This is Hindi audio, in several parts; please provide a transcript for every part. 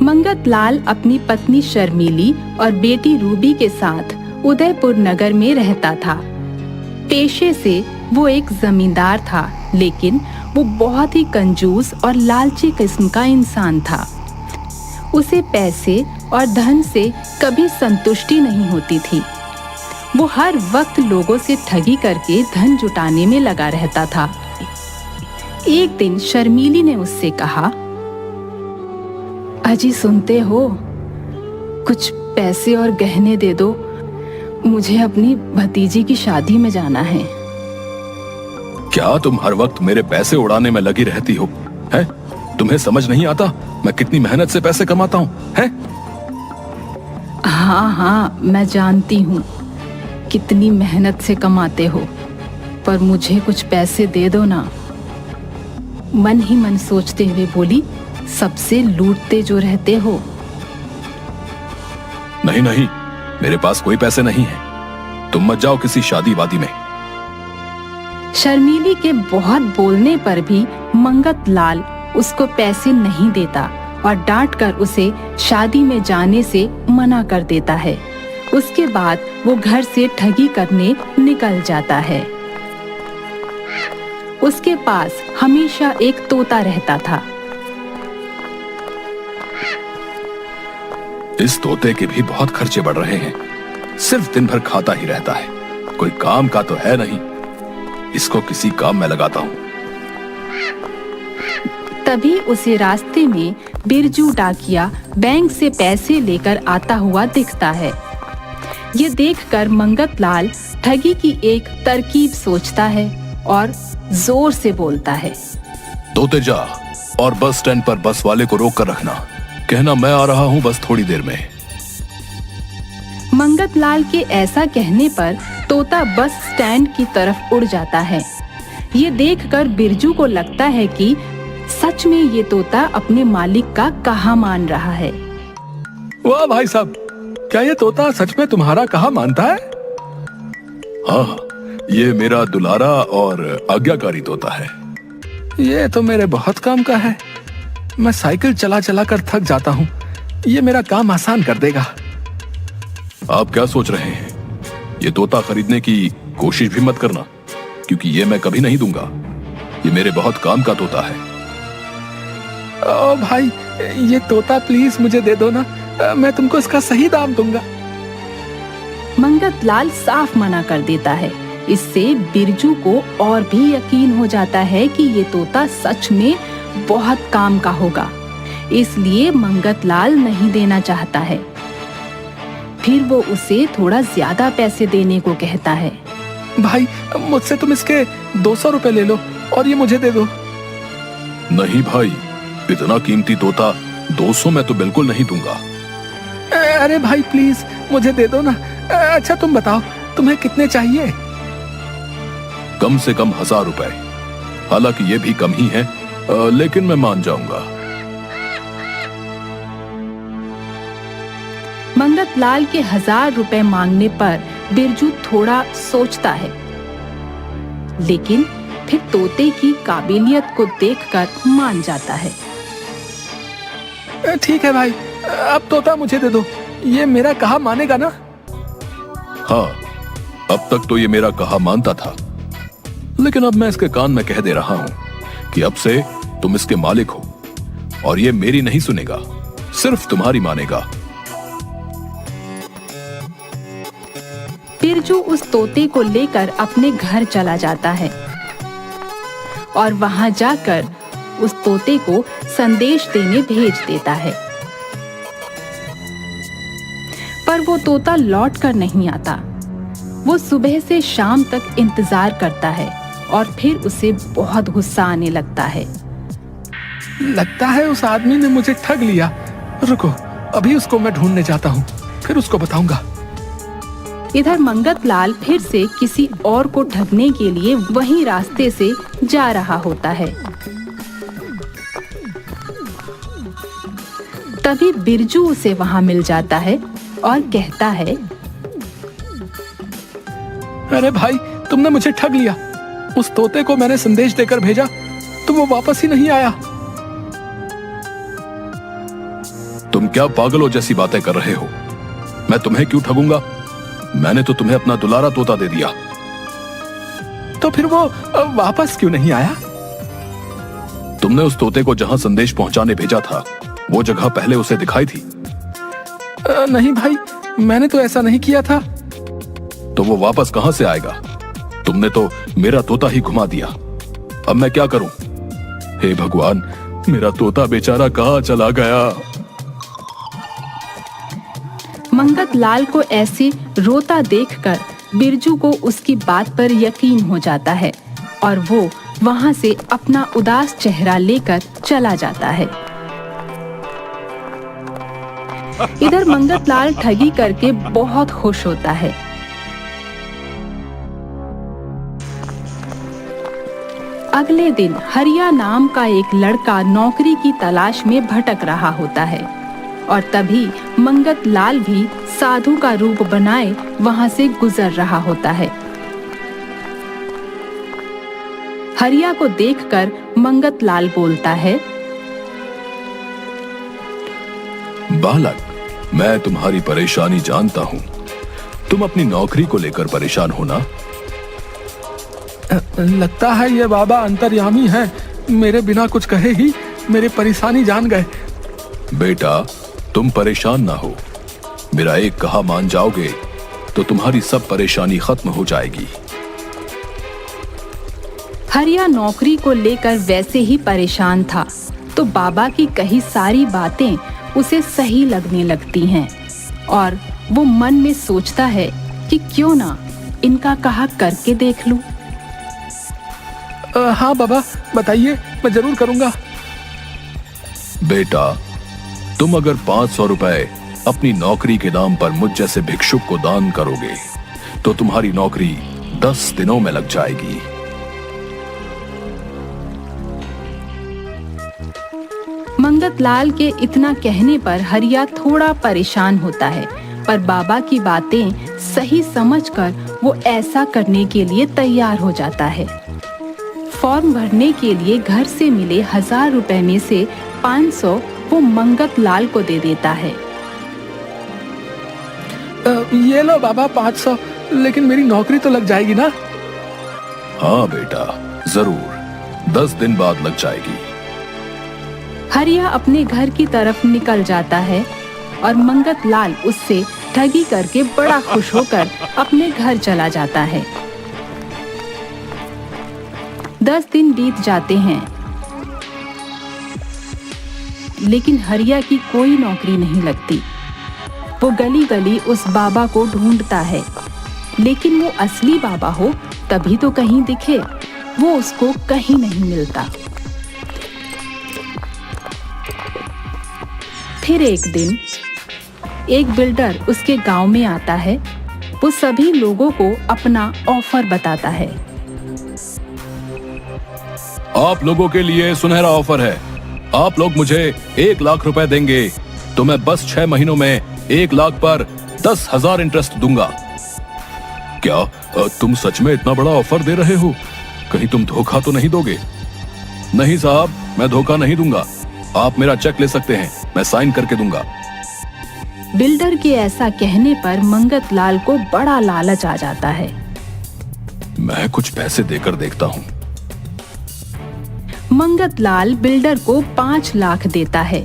मंगत लाल अपनी पत्नी शर्मीली और बेटी रूबी के साथ उदयपुर नगर में रहता था। पेशे से वो एक जमींदार था, लेकिन वो बहुत ही कंजूस और लालची किस्म का इंसान था। उसे पैसे और धन से कभी संतुष्टि नहीं होती थी। वो हर वक्त लोगों से ठगी करके धन जुटाने में लगा रहता था। एक दिन शर्मीली ने उससे कहा, अजी सुनते हो, कुछ पैसे और गहने दे दो, मुझे अपनी भतीजी की शादी में जाना है। क्या तुम हर वक्त मेरे पैसे उड़ाने में लगी रहती हो? हैं? तुम्हें समझ नहीं आता मैं कितनी मेहनत से पैसे कमाता हूँ? हैं? हाँ, मैं जानती हूँ कितनी मेहनत से कमाते हो, पर मुझे कुछ पैसे दे दो ना। मन ही मन सोचते हुए बोली, सबसे लूटते जो रहते हो। नहीं नहीं, मेरे पास कोई पैसे नहीं है, तुम मत जाओ किसी शादी वादी में। शर्मीली के बहुत बोलने पर भी मंगत लाल उसको पैसे नहीं देता और डांट कर उसे शादी में जाने से मना कर देता है। उसके बाद वो घर से ठगी करने निकल जाता है। उसके पास हमेशा एक तोता रहता था। इस तोते के भी बहुत खर्चे बढ़ रहे हैं, सिर्फ दिन भर खाता ही रहता है, कोई काम का तो है नहीं। इसको किसी काम में लगाता हूँ। तभी उसे रास्ते में बिरजू डाकिया बैंक से पैसे लेकर आता हुआ दिखता है। ये देखकर मंगत लाल ठगी की एक तरकीब सोचता है और जोर से बोलता है, तोते जा और बस स्टैंड पर बस वाले को रोक कर रखना, कहना मैं आ रहा हूँ बस थोड़ी देर में। मंगत लाल के ऐसा कहने पर तोता बस स्टैंड की तरफ उड़ जाता है। ये देखकर बिरजू को लगता है कि सच में ये तोता अपने मालिक का कहा मान रहा है। वाह भाई साहब, क्या ये तोता सच में तुम्हारा कहा मानता है? हाँ, ये मेरा दुलारा और आज्ञाकारी तोता है। ये तो मेरे बहुत काम का है, मैं साइकिल चला चला कर थक जाता हूँ, ये मेरा काम आसान कर देगा। आप क्या सोच रहे हैं? ये तोता खरीदने की कोशिश भी मत करना, क्योंकि ये मैं कभी नहीं दूंगा। ये मेरे बहुत काम का तोता है। ओ भाई, ये तोता प्लीज मुझे दे दो ना, मैं तुमको इसका सही दाम दूंगा। मंगत लाल साफ मना कर देता है। इससे बिरजू को और भी यकीन हो जाता है कि ये तोता सच में बहुत काम का होगा, इसलिए मंगत लाल नहीं देना चाहता है। फिर वो उसे थोड़ा ज्यादा पैसे देने को कहता है। भाई, मुझसे तुम इसके 200 रुपए ले लो और ये मुझे दे दो। नहीं भाई, इतना कीमती तोता 200 में तो बिल्कुल नहीं दूंगा। अरे भाई प्लीज मुझे दे दो ना। अच्छा तुम बताओ, तुम्हें कितने चाहिए? कम से कम 1000 रुपए, हालांकि ये भी कम ही है, लेकिन मैं मान जाऊंगा। मंगत लाल के 1000 रुपए मांगने पर बिरजू थोड़ा सोचता है, लेकिन फिर तोते की काबिलियत को देखकर मान जाता है। ठीक है भाई, अब तोता मुझे दे दो, ये मेरा कहा मानेगा ना? हाँ, अब तक तो ये मेरा कहा मानता था, लेकिन अब मैं इसके कान में कह दे रहा हूं कि अब से तुम इसके मालिक हो और ये मेरी नहीं सुनेगा, सिर्फ तुम्हारी मानेगा। बिरजू उस तोते को लेकर अपने घर चला जाता है और वहां जाकर उस तोते को संदेश देने भेज देता है, पर वो तोता लौट कर नहीं आता। वो सुबह से शाम तक इंतजार करता है और फिर उसे बहुत गुस्सा आने लगता है। लगता है उस आदमी ने मुझे ठग लिया। रुको, अभी उसको मैं ढूंढने जाता हूँ, फिर उसको बताऊंगा। इधर मंगत लाल फिर से किसी और को ठगने के लिए वही रास्ते से जा रहा होता है। तभी बिरजू उसे वहां मिल जाता है और कहता है, अरे भाई, तुमने मुझे ठग लिया। उस तोते को मैंने संदेश देकर भेजा तो वो वापस ही नहीं आया। तुम क्या पागलों जैसी बातें कर रहे हो? मैं तुम्हें क्यों ठगूंगा? मैंने तो तुम्हें अपना दुलारा तोता दे दिया। तो फिर वो वापस क्यों नहीं आया? तुमने उस तोते को जहां संदेश पहुंचाने भेजा था, वो जगह पहले उसे दिखाई थी? नहीं भाई, मैंने तो ऐसा नहीं किया था। तो वो वापस कहां से आएगा? तुमने तो मेरा तोता ही घुमा दिया। अब मैं क्या करूं? हे भगवान, मेरा तोता बेचारा कहां चला गया? मंगत लाल को ऐसे रोता देखकर बिरजू को उसकी बात पर यकीन हो जाता है और वो वहां से अपना उदास चेहरा लेकर चला जाता है। इधर मंगत लाल ठगी करके बहुत खुश होता है। अगले दिन हरिया नाम का एक लड़का नौकरी की तलाश में भटक रहा होता है और तभी मंगत लाल भी साधु का रूप बनाए वहां से गुजर रहा होता है। हरिया को देखकर मंगत लाल बोलता है, बालक, मैं तुम्हारी परेशानी जानता हूं। तुम अपनी नौकरी को लेकर परेशान हो ना? लगता है ये बाबा अंतर्यामी है, मेरे बिना कुछ कहे ही मेरी परेशानी जान गए। बेटा, तुम परेशान ना हो। मेरा एक कहा मान जाओगे तो तुम्हारी सब परेशानी खत्म हो जाएगी। हरिया नौकरी को लेकर वैसे ही परेशान था, तो बाबा की कही सारी बातें उसे सही लगने लगती हैं और वो मन में सोचता है कि क्यों ना इनका कहा करके देख लूं। हाँ बाबा, बताइए, मैं जरूर करूंगा। बेटा, तुम अगर 500 रुपए अपनी नौकरी के नाम पर मुझ जैसे भिक्षुक को दान करोगे तो तुम्हारी नौकरी 10 दिनों में लग जाएगी। मंगत लाल के इतना कहने पर हरिया थोड़ा परेशान होता है, पर बाबा की बातें सही समझकर वो ऐसा करने के लिए तैयार हो जाता है। फॉर्म भरने के लिए घर से मिले 1000 रुपए में से 500 वो मंगत लाल को दे देता है। ये लो बाबा 500, लेकिन मेरी नौकरी तो लग जाएगी ना? हाँ बेटा, जरूर 10 दिन बाद लग जाएगी। हरिया अपने घर की तरफ निकल जाता है और मंगत लाल उससे ठगी करके बड़ा खुश होकर अपने घर चला जाता है। 10 दिन बीत जाते हैं, लेकिन हरिया की कोई नौकरी नहीं लगती। वो गली गली उस बाबा को ढूंढता है, लेकिन वो असली बाबा हो तभी तो कहीं दिखे, वो उसको कहीं नहीं मिलता। फिर एक दिन एक बिल्डर उसके गांव में आता है। वो सभी लोगों को अपना ऑफर बताता है। आप लोगों के लिए सुनहरा ऑफर है। आप लोग मुझे 1 लाख रुपए देंगे तो मैं बस 6 महीनों में 1 लाख पर 10,000 इंटरेस्ट दूंगा। क्या तुम सच में इतना बड़ा ऑफर दे रहे हो? कहीं तुम धोखा तो नहीं दोगे? नहीं साहब, मैं धोखा नहीं दूंगा। आप मेरा चेक ले सकते हैं, मैं साइन करके दूंगा। बिल्डर के ऐसा कहने पर मंगत लाल को बड़ा लालच आ जाता है। मैं कुछ पैसे देकर देखता हूँ। मंगत लाल बिल्डर को 5 लाख देता है।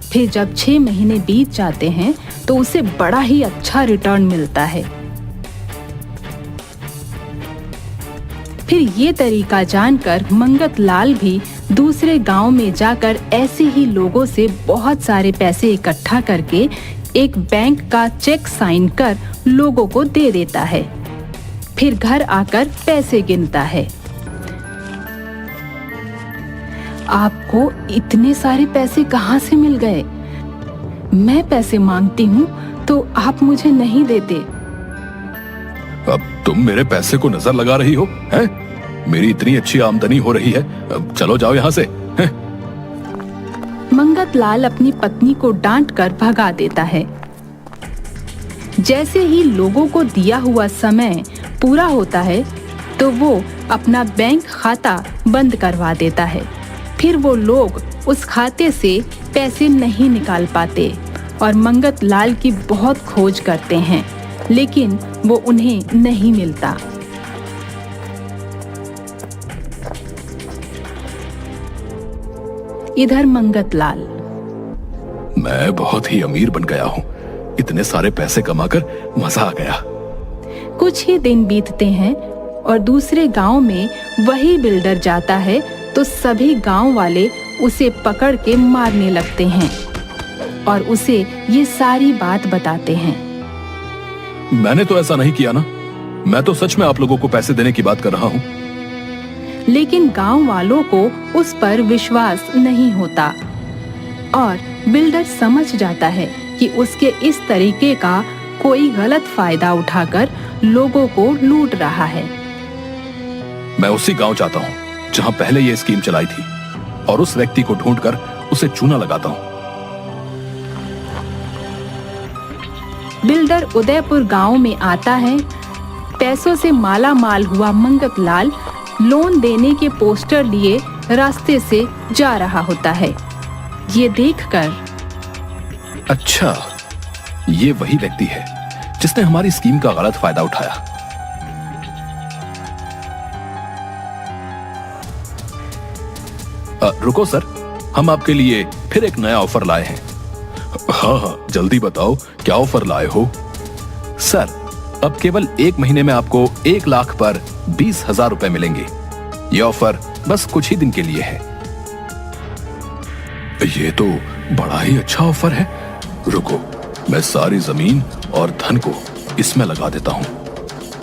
फिर जब 6 महीने बीत जाते हैं तो उसे बड़ा ही अच्छा रिटर्न मिलता है। फिर ये तरीका जानकर मंगत लाल भी दूसरे गांव में जाकर ऐसे ही लोगों से बहुत सारे पैसे इकट्ठा करके एक बैंक का चेक साइन कर लोगों को दे देता है। फिर घर आकर पैसे गिनता है। आपको इतने सारे पैसे कहाँ से मिल गए? मैं पैसे मांगती हूँ तो आप मुझे नहीं देते। अब तुम मेरे पैसे को नजर लगा रही हो, हैं? मेरी इतनी अच्छी आमदनी हो रही है, अब चलो जाओ यहाँ से, हैं? मंगत लाल अपनी पत्नी को डांट कर भगा देता है। जैसे ही लोगों को दिया हुआ समय पूरा होता है तो वो अपना बैंक खाता बंद करवा देता है। फिर वो लोग उस खाते से पैसे नहीं निकाल पाते। और मंगत लाल की बहुत खोज करते हैं, लेकिन वो उन्हें नहीं मिलता। इधर मंगत लाल, मैं बहुत ही अमीर बन गया हूँ। इतने सारे पैसे कमाकर मजा आ गया। कुछ ही दिन बीतते हैं और दूसरे गांव में वही बिल्डर जाता है तो सभी गांव वाले उसे पकड़ के मारने लगते हैं और उसे ये सारी बात बताते हैं। मैंने तो ऐसा नहीं किया ना। मैं तो सच में आप लोगों को पैसे देने की बात कर रहा हूँ। लेकिन गांव वालों को उस पर विश्वास नहीं होता और बिल्डर समझ जाता है कि उसके इस तरीके का कोई गलत फायदा उठाकर लोगों को लूट रहा है। मैं उसी गांव जाता हूँ जहां पहले ये स्कीम चलाई थी और उस व्यक्ति को ढूंढकर उसे चूना लगाता हूँ। बिल्डर उदयपुर गांव में आता है। पैसों से माला माल हुआ मंगत लाल लोन देने के पोस्टर लिए रास्ते से जा रहा होता है। ये देखकर, अच्छा, ये वही व्यक्ति है जिसने हमारी स्कीम का गलत फायदा उठाया। रुको सर, हम आपके लिए फिर एक नया ऑफर लाए हैं। हाँ, जल्दी बताओ क्या ऑफर लाए हो। सर, अब केवल 1 महीने में आपको 1 लाख पर 20,000 रुपए मिलेंगे। ये ऑफर बस कुछ ही दिन के लिए है। ये तो बड़ा ही अच्छा ऑफर है। रुको, मैं सारी जमीन और धन को इसमें लगा देता हूँ।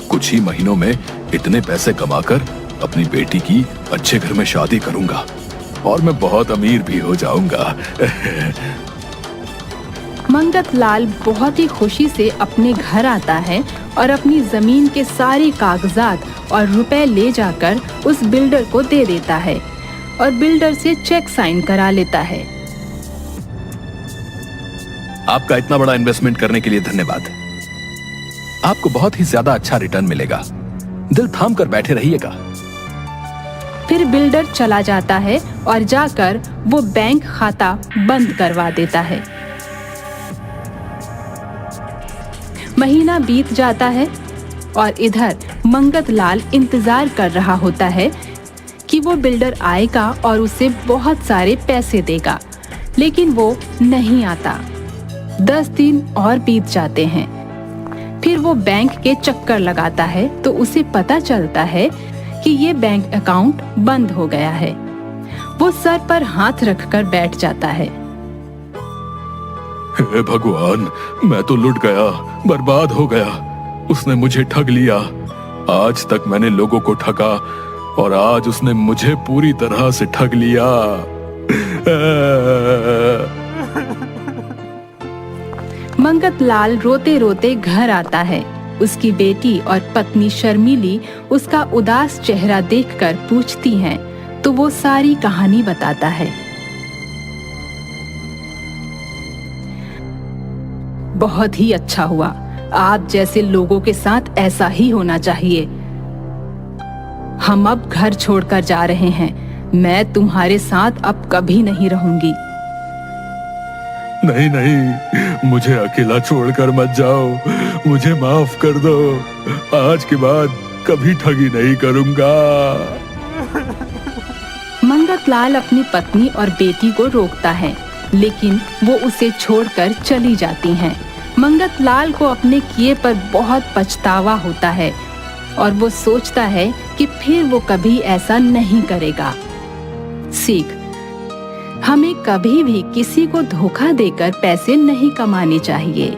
कुछ ही महीनों में इतने पैसे कमाकर अपनी बेटी की अच्छे घर में शादी करूंगा और मैं बहुत अमीर भी हो जाऊंगा। मंगत लाल बहुत ही खुशी से अपने घर आता है और अपनी जमीन के सारे कागजात और रुपए ले जाकर उस बिल्डर को दे देता है और बिल्डर से चेक साइन करा लेता है। आपका इतना बड़ा इन्वेस्टमेंट करने के लिए धन्यवाद। आपको बहुत ही ज्यादा अच्छा रिटर्न मिलेगा। दिल थाम कर बैठे रहिएगा। फिर बिल्डर चला जाता है और जाकर वो बैंक खाता बंद करवा देता है। महीना बीत जाता है और इधर मंगत लाल इंतजार कर रहा होता है कि वो बिल्डर आएगा और उसे बहुत सारे पैसे देगा, लेकिन वो नहीं आता। 10 दिन और बीत जाते हैं। फिर वो बैंक के चक्कर लगाता है तो उसे पता चलता है कि ये बैंक अकाउंट बंद हो गया है। वो सर पर हाथ रखकर बैठ जाता है। हे भगवान, मैं तो लुट गया, बर्बाद हो गया। उसने मुझे ठग लिया। आज तक मैंने लोगों को ठगा और आज उसने मुझे पूरी तरह से ठग लिया। मंगत लाल रोते रोते घर आता है। उसकी बेटी और पत्नी शर्मिली उसका उदास चेहरा देखकर पूछती हैं, तो वो सारी कहानी बताता है। बहुत ही अच्छा हुआ। आप जैसे लोगों के साथ ऐसा ही होना चाहिए। हम अब घर छोड़कर जा रहे हैं। मैं तुम्हारे साथ अब कभी नहीं रहूंगी। नहीं नहीं, मुझे अकेला छोड़कर मत जाओ। मुझे माफ कर दो। आज के बाद कभी ठगी नहीं करूंगा। मंगत लाल अपनी पत्नी और बेटी को रोकता है, लेकिन वो उसे छोड़कर चली जाती हैं। मंगत लाल को अपने किए पर बहुत पछतावा होता है और वो सोचता है कि फिर वो कभी ऐसा नहीं करेगा। सीख: हमें कभी भी किसी को धोखा देकर पैसे नहीं कमाने चाहिए।